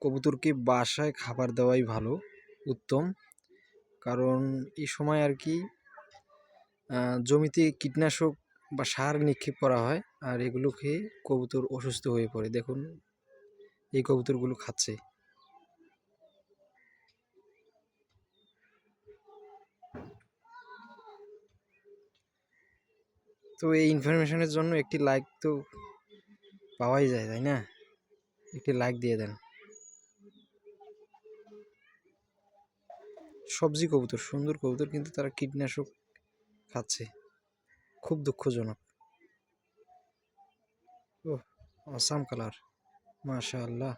কবুতরকে বাসায় খাবার দেওয়াই ভালো, উত্তম। কারণ এই সময় আর কি জমিতে কীটনাশক বা সার নিক্ষেপ করা হয়, আর এগুলো খেয়ে কবুতর অসুস্থ হয়ে পড়ে। দেখুন এই কবুতরগুলো খাচ্ছে। তো এই ইনফরমেশনের জন্য একটি লাইক তো পাওয়াই যায়, তাই না? একটি লাইক দিয়ে দেন। সবজি কবুতর, সুন্দর কবুতর, কিন্তু তারা কীটনাশক খাচ্ছে, খুব দুঃখজনক। ওহ, অসাম কালার, মাশাআল্লাহ।